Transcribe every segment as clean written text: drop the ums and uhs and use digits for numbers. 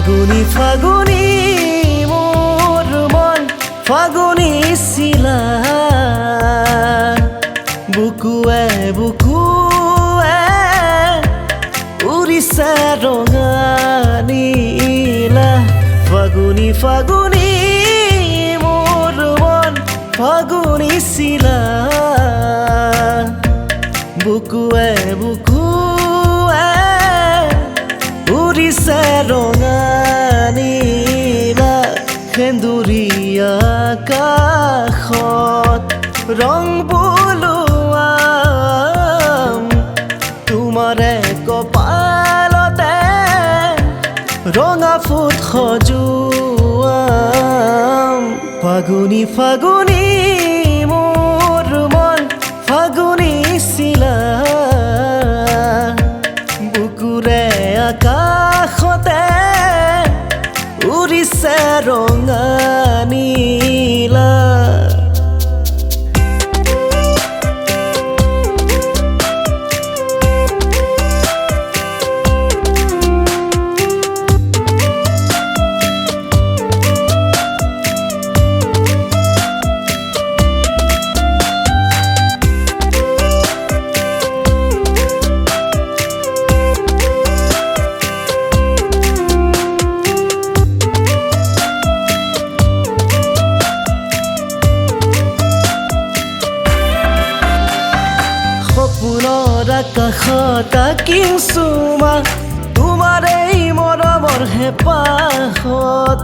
ফাগুনি ফাগুনি মোৰ মন ফাগুনি শিলা বুকুৱে বুকুৱে উৰিছে ৰঙা নীলা ফাগুনি ফাগুনি মোৰ মন ফাগুনি শিলা বুকুৱে বুকুৱে উৰিছে ৰঙা নীলা সেন্দুৰীয়া আকাশত ৰং বোলোৱাম তোমাৰে কপালতে ৰঙা ফুট সজোৱাম ফাগুনি ফাগুনি মোৰ মন ফাগুনি শিলা বুকুৰে আকাশতে উৰিছে ৰঙা নীলা সপোনৰ আকাশত আঁকিম চুমা তোমাৰ এই মৰমৰ হেঁপাহত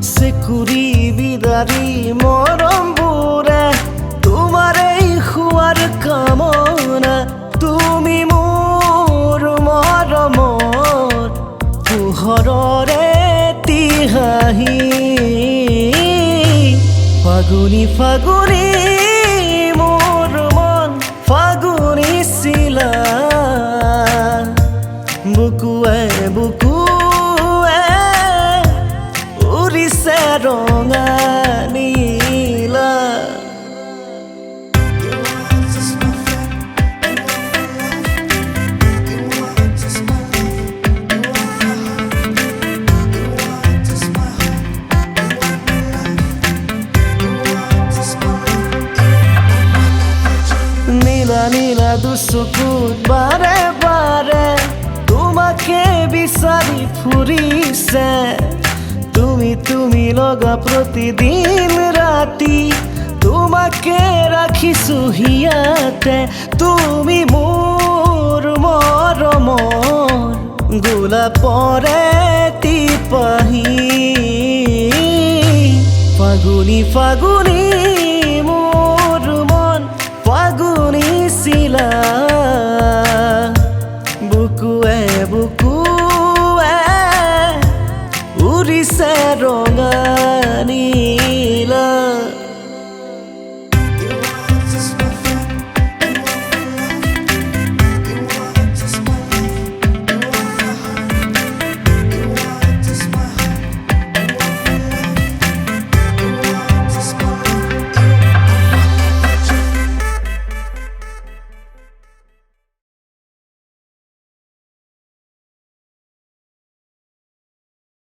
চেকুৰি বিদাৰি মৰমবোৰে তোমাৰ এই খোৱাৰ কামনা তুমি মোৰ মৰমৰ পোহৰৰে তিহাঁহি ফাগুনি ফাগুনি মোৰ মন ফাগুনি শিলা বুকুৱে বুকুৱে উৰিছে ৰঙা নীলা নীলা নীলা দুচকুত বাৰে বাৰে তোমাকে বিচাৰি ফুৰিছে তুমি তুমি লগা প্ৰতিদিন ৰাতি তোমাকে ৰাখিছো হিয়াতে তুমি মোৰ মৰমৰ গোলাপৰে টিপাহি ফাগুনি ফাগুনি মোৰ মন ফাগুনি শিলা বুকুৱে বুকুৱে উৰিছে ৰঙা নীলা